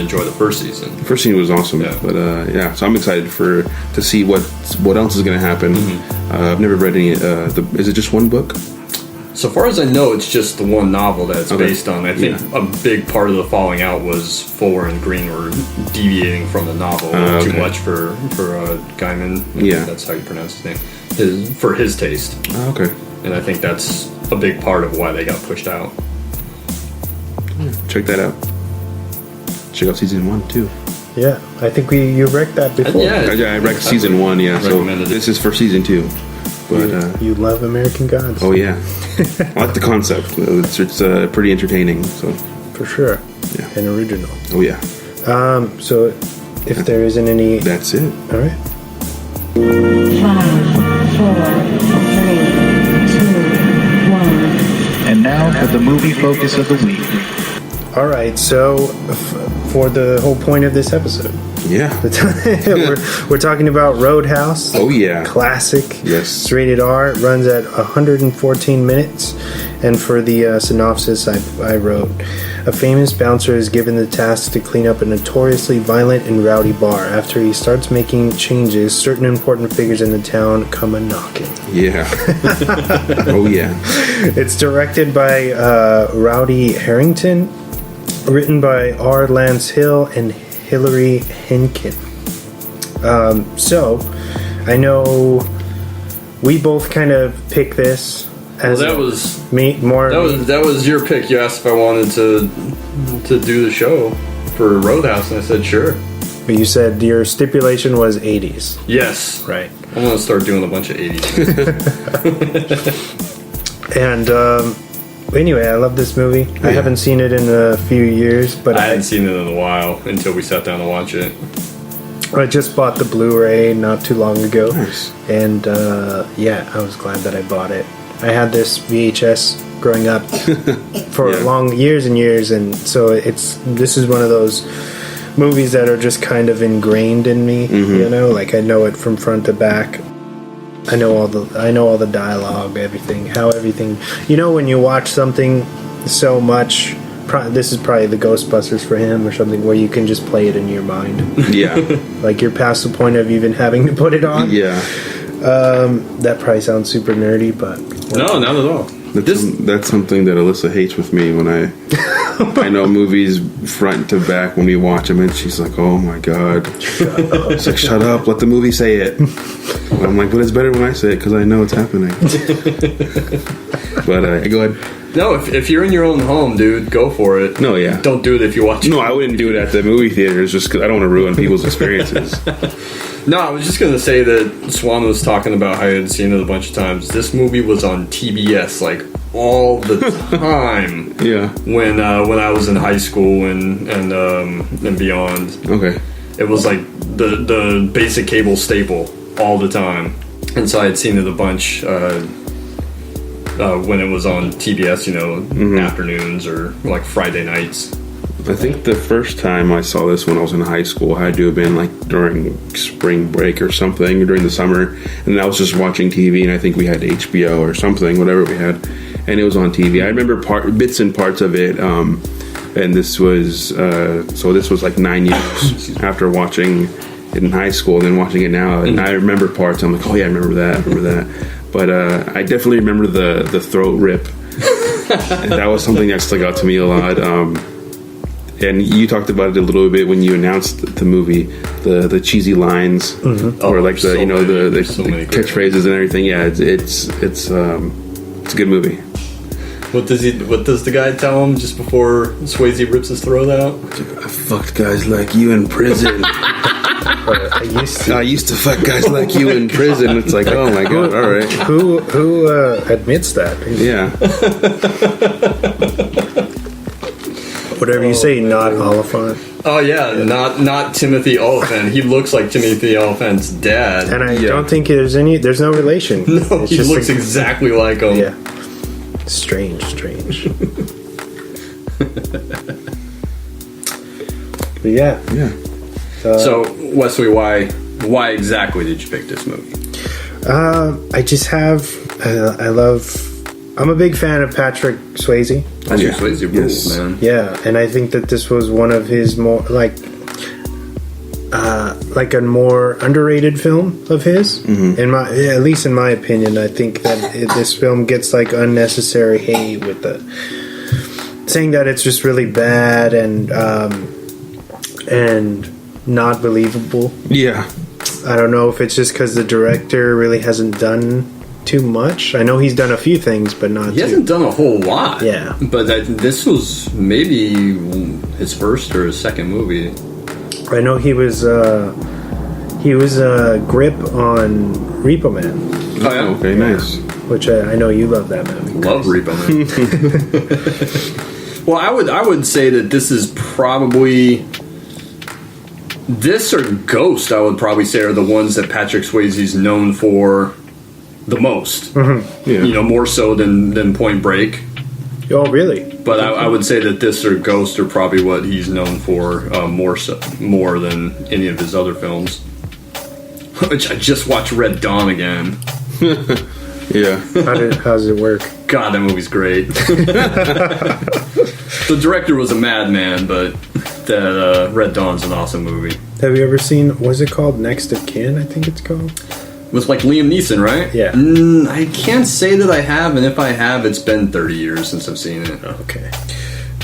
enjoy the first season. The first season was awesome, but so I'm excited to see what else is going to happen. I've never read any. Is it just one book? So far as I know, it's just the one novel that it's based on. I think a big part of the falling out was Fuller and Green were deviating from the novel too much for Gaiman. Yeah, that's how you pronounce his name. For his taste. Okay. And I think that's a big part of why they got pushed out. Check that out. Check out season 1 too. Yeah, I think you wrecked that before. I wrecked season 1. Yeah, so this is for season 2. But you love American Gods. Oh yeah, I like the concept. It's pretty entertaining. So for sure, and original. Oh yeah. So if there isn't any, that's it. All right. 5, 4, 3, 2, 1. And now for the movie focus of the week. All right, so for the whole point of this episode. Yeah. we're talking about Roadhouse. Oh, yeah. Classic. Yes. It's rated R. It runs at 114 minutes. And for the synopsis, I wrote, a famous bouncer is given the task to clean up a notoriously violent and rowdy bar. After he starts making changes, certain important figures in the town come a-knocking. Yeah. Oh, yeah. It's directed by Rowdy Harrington, written by R. Lance Hill and Hilary Henkin. So, I know we both kind of picked this as that was more. That was your pick. You asked if I wanted to do the show for Roadhouse, and I said sure. But you said your stipulation was 80s. Yes, right. I'm gonna start doing a bunch of 80s. And anyway, I love this movie. I haven't seen it in a few years, but I hadn't seen it in a while until we sat down to watch it. I just bought the Blu-ray not too long ago. Nice. And I was glad that I bought it. I had this VHS growing up for long years and years, and so this is one of those movies that are just kind of ingrained in me. You know, like I know it from front to back. I know all the dialogue, everything. You know, when you watch something so much, this is probably the Ghostbusters for him or something, where you can just play it in your mind. Yeah. Like you're past the point of even having to put it on. Yeah. That probably sounds super nerdy, but no, not at all. That's something that Alyssa hates with me when I know movies front to back when we watch them, and she's like, "Oh my god!" She's like, "Shut up! Let the movie say it." And I'm like, "But it's better when I say it because I know it's happening." But go ahead. No, if you're in your own home, dude, go for it. No, yeah. Don't do it if you watch it. No, I wouldn't do it at the movie theaters just because I don't want to ruin people's experiences. No, I was just going to say that Swan was talking about how he had seen it a bunch of times. This movie was on TBS, like, all the time. Yeah. When I was in high school and beyond. Okay. It was like the basic cable staple all the time. And so I had seen it a bunch when it was on TBS, you know, afternoons or like Friday nights. I think the first time I saw this when I was in high school had to have been like during spring break or something, or during the summer, and I was just watching TV, and I think we had HBO or something, whatever we had, and it was on TV. I remember bits and parts of it, and this was like 9 years after watching it in high school, and then watching it now, and I remember parts. I'm like, oh yeah, I remember that. But I definitely remember the throat rip. That was something that stuck out to me a lot. And you talked about it a little bit when you announced the movie, the cheesy lines, or like the the catchphrases and everything. Yeah, it's a good movie. What does the guy tell him just before Swayze rips his throat out? I fucked guys like you in prison. I used to fuck guys like you in prison. It's like, oh my god, all right. Who admits that? Yeah. Whatever you say, not Oliphant. Oh yeah, not Timothy Oliphant. He looks like Timothy Oliphant's dad, and I don't think there's no relation. No, he looks exactly like him. Yeah, strange. But yeah. So Wesley, why exactly did you pick this movie? I just have I love I'm a big fan of Patrick Swayze. Patrick Swayze rules, man. Yeah, and I think that this was one of his more like a more underrated film of his. At least in my opinion, I think that this film gets like unnecessary hate with the saying that it's just really bad and not believable. Yeah. I don't know if it's just because the director really hasn't done too much. I know he's done a few things, but not. He hasn't done a whole lot. Yeah, but this was maybe his first or his second movie. I know he was a grip on Repo Man. Oh yeah, okay, nice. Which I know you love that movie. Love Repo Man. Well, I would say that this is probably. This or Ghost, I would probably say, are the ones that Patrick Swayze's known for the most. Yeah. More so than Point Break. Oh, really? But I would say that this or Ghost are probably what he's known for more than any of his other films. Which I just watched Red Dawn again. Yeah. How does it work? God, that movie's great. The director was a madman, but that Red Dawn's an awesome movie. Have you ever seen, was it called Next of Kin, I think it's called? With like Liam Neeson, right? Yeah. I can't say that I have, and if I have, it's been 30 years since I've seen it. Okay.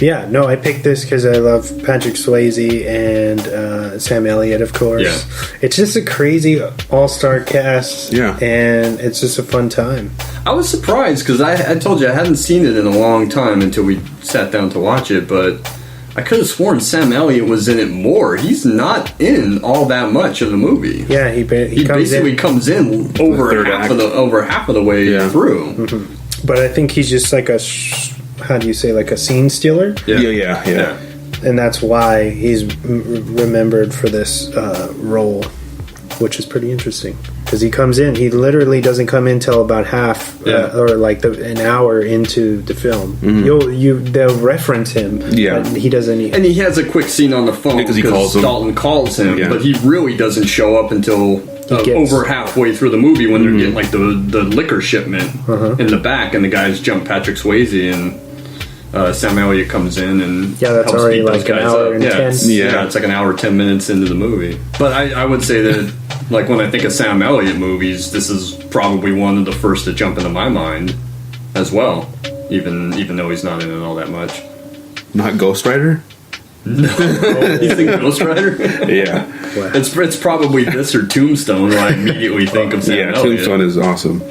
Yeah, no, I picked this because I love Patrick Swayze and Sam Elliott, of course. Yeah. It's just a crazy all-star cast. Yeah. And it's just a fun time. I was surprised because I told you I hadn't seen it in a long time until we sat down to watch it, but I could have sworn Sam Elliott was in it more. He's not in all that much of the movie. Yeah, he basically comes in over half of the way through. Mm-hmm. But I think he's just like how do you say, like a scene stealer? Yeah. And that's why he's remembered for this role, which is pretty interesting. Because he comes in, he literally doesn't come in till about half or like an hour into the film. They'll reference him. Yeah, but he doesn't. And he has a quick scene on the phone because he calls him. Dalton calls him, but he really doesn't show up until over halfway through the movie when they're getting like the liquor shipment in the back, and the guys jump Patrick Swayze and. Sam Elliott comes in and that's already like an hour and 10. Yeah, it's like an hour 10 minutes into the movie. But I would say that like when I think of Sam Elliott movies, this is probably one of the first to jump into my mind as well. Even though he's not in it all that much. Not Ghost Rider? No, you think Ghost Rider? Yeah, wow. It's probably this or Tombstone where I immediately think of Sam Elliott. Tombstone is awesome.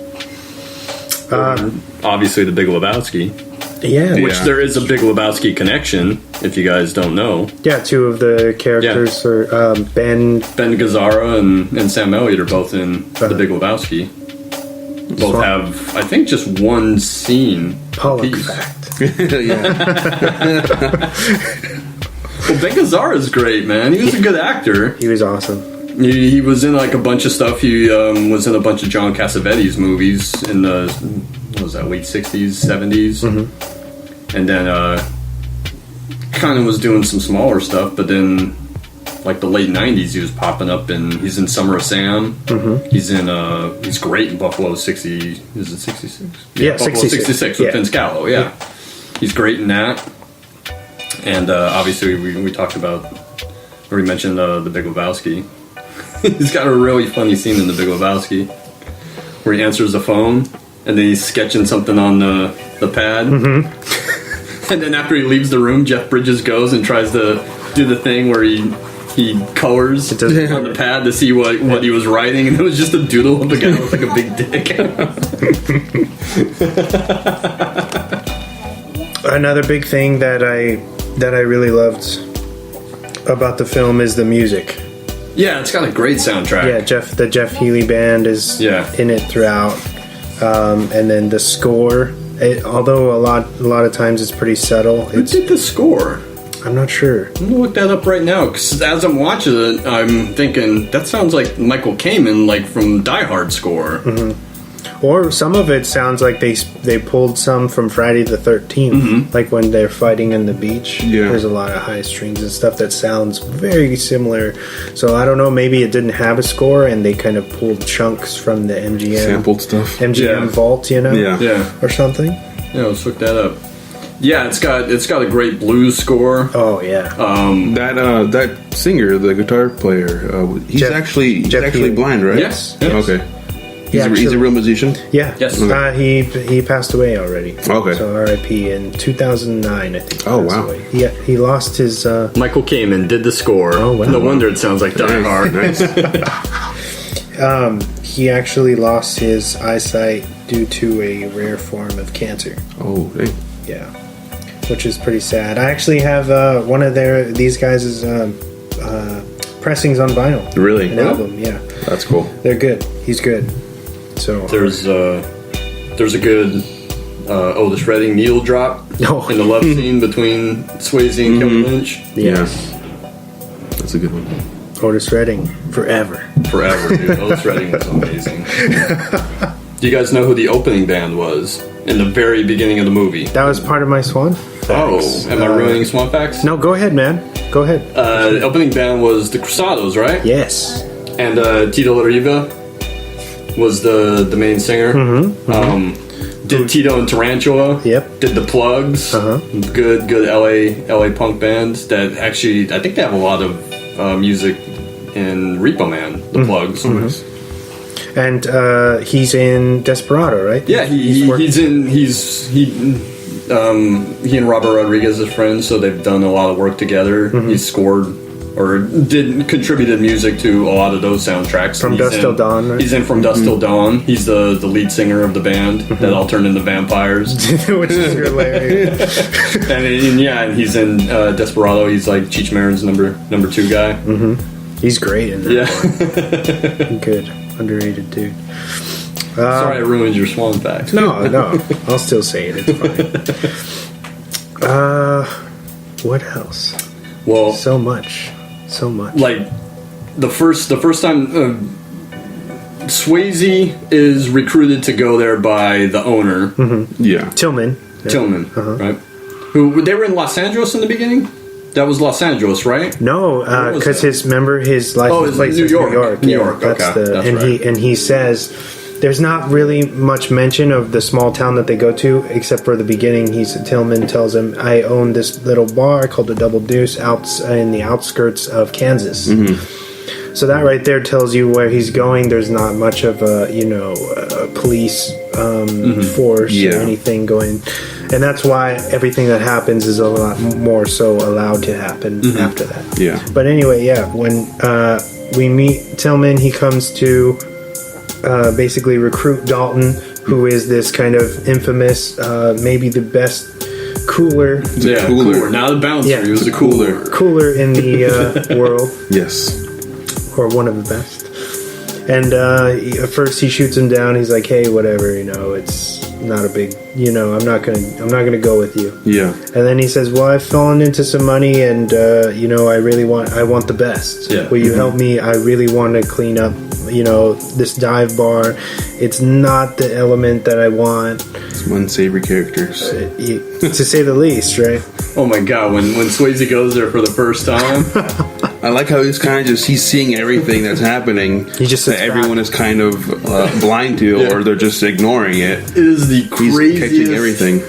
Obviously, The Big Lebowski. Yeah. Which there is a Big Lebowski connection, if you guys don't know. Yeah, two of the characters are Ben Gazzara and Sam Elliott are both in The Big Lebowski. Both have, I think, just one scene. Pawlak fact. Well, Ben Gazzara is great, man. He was a good actor. He was awesome. He was in like a bunch of stuff. He was in a bunch of John Cassavetes movies in the what was that, late 60s, 70s, and then kind of was doing some smaller stuff. But then, like the late 90s, he was popping up, and he's in Summer of Sam. He's in he's great in Buffalo 60. Is it 66? Yeah, Buffalo 66 with Vince Gallo. Yeah, he's great in that. And obviously, we talked about, or we mentioned The Big Lebowski. He's got a really funny scene in The Big Lebowski where he answers the phone and then he's sketching something on the pad. And then after he leaves the room, Jeff Bridges goes and tries to do the thing where he colors on the pad to see what he was writing, and it was just a doodle of a guy with like a big dick. Another big thing that I really loved about the film is the music. Yeah, it's got a great soundtrack. Yeah, the Jeff Healey band is in it throughout, and then the score. Although a lot of times it's pretty subtle. Who did the score? I'm not sure. I'm gonna look that up right now because as I'm watching it, I'm thinking that sounds like Michael Kamen, like from Die Hard score. Or some of it sounds like they pulled some from Friday the 13th, like when they're fighting in the beach. Yeah. There's a lot of high strings and stuff that sounds very similar. So I don't know, maybe it didn't have a score and they kind of pulled chunks from the MGM sampled stuff, MGM vault, Yeah, or something. Yeah, let's look that up. Yeah, it's got a great blues score. Oh yeah. That singer, the guitar player, he's Jeff actually Healey. blind, right? Yes. Okay. He's a actually- real musician. Yeah. Yes. He passed away already. Okay. So R.I.P. in 2009, I think. He Oh, passed wow. away. Yeah, he lost his. Michael Kamen did the score. Oh, wow. No wonder it sounds like Die Hard. Nice. He actually lost his eyesight due to a rare form of cancer. Oh, dang. Yeah, which is pretty sad. I actually have one of these guys' pressings on vinyl. Really? An album. Yeah, That's cool. they're good. He's good. So There's a good Otis Redding needle drop Oh. in the love scene between Swayze and Kelly Lynch. yes, That's a good one. Otis Redding forever. Forever, dude. Otis Redding was amazing. Do you guys know who the opening band was in the very beginning of the movie? That was part of my Swan facts. Oh, am I ruining Swamp Facts? No, go ahead, man. Go ahead. The opening band was the Cruzados, right? Yes. And Tito Lariva was the main singer. Did Tito and Tarantula. Yep. Did the Plugs. Good LA punk band that actually, I think they have a lot of music in Repo Man, the Plugs. And he's in Desperado, right? Yeah, he and Robert Rodriguez are friends, so they've done a lot of work together. He scored or contributed music to a lot of those soundtracks. From Dusk Till Dawn, right? He's in From Dusk Till Dawn. He's the lead singer of the band that all turned into vampires. Which is hilarious. and he's in Desperado. He's like Cheech Marin's number 2 guy. He's great in that. Yeah. Good. Underrated dude. Sorry I ruined your Swan fact. No. I'll still say it. It's fine. What else? Well, So much. like the first time Swayze is recruited to go there by the owner, Yeah. Tillman. Tillman, right? Who they were in Los Angeles in the beginning. That was Los Angeles, right? No, Where was because that? his license it's plate New says York. New York. New Yeah, York, That's okay, the that's and right. he says there's not really much mention of the small town that they go to, except for the beginning. Tillman tells him, "I own this little bar called the Double Deuce out in the outskirts of Kansas." So that right there tells you where he's going. There's not much of a police force Yeah. or anything going, and that's why everything that happens is a lot more so allowed to happen after that. Yeah. But anyway, yeah, when we meet Tillman, he comes to basically recruit Dalton, who is this kind of infamous, maybe the best cooler Cooler. Not a bouncer. Yeah. He was a cooler. in the world, Yes. or one of the best. And at first he shoots him down. He's like, "Hey, whatever, it's not a big, I'm not gonna go with you." Yeah. And then he says, "Well, I've fallen into some money, and I want the best. Yeah. Will you help me? I really want to clean up, this dive bar. It's not the element that I want, Some unsavory characters. to say the least, right?" Oh my god, when Swayze goes there for the first time. I like how he's kind of he's seeing everything that's happening. He just that sits everyone back. is kind of blind to, or they're just ignoring it. It is the He's craziest, catching everything.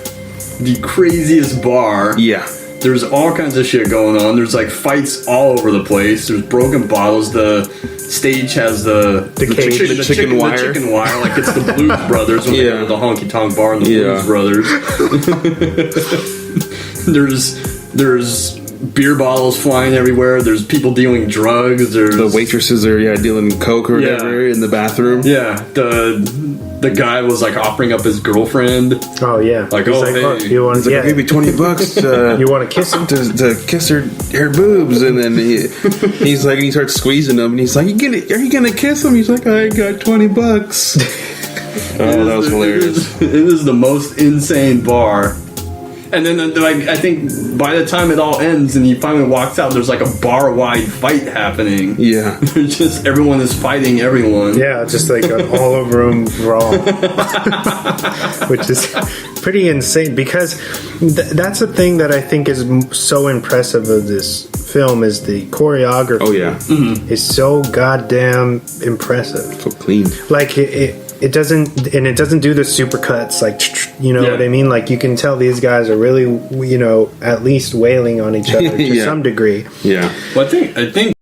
the craziest bar. Yeah. There's all kinds of shit going on. There's like fights all over the place. There's broken bottles. The stage has the cage. The chicken wire. The chicken wire, like it's the Blues Brothers when they Yeah. go to the honky tonk bar and the Yeah. Blues Brothers. there's beer bottles flying everywhere. There's people dealing drugs. There's The waitresses are dealing coke or whatever in the bathroom. Yeah, the guy was like offering up his girlfriend. Oh yeah, Like, He's oh, like, hey. "Look, you want? He's like, Yeah, I'll give you $20 you want to kiss him?" to kiss her boobs, and then he's like, and he starts squeezing them, and he's like, are you gonna kiss him? He's like, I got $20. Oh, that was hilarious. It is the most insane bar. And then, like, I think by the time it all ends and he finally walks out, there's like a bar-wide fight happening. Yeah. There's just everyone is fighting everyone. Yeah, just like an all-over-room brawl, which is pretty insane. Because that's the thing that I think is so impressive of this film is the choreography. Oh yeah. Is so goddamn impressive. So clean. Like it doesn't do the super cuts, like, you know Yeah. what I mean? Like, you can tell these guys are really, you know, at least wailing on each other to Yeah. some degree. Yeah. Well, I think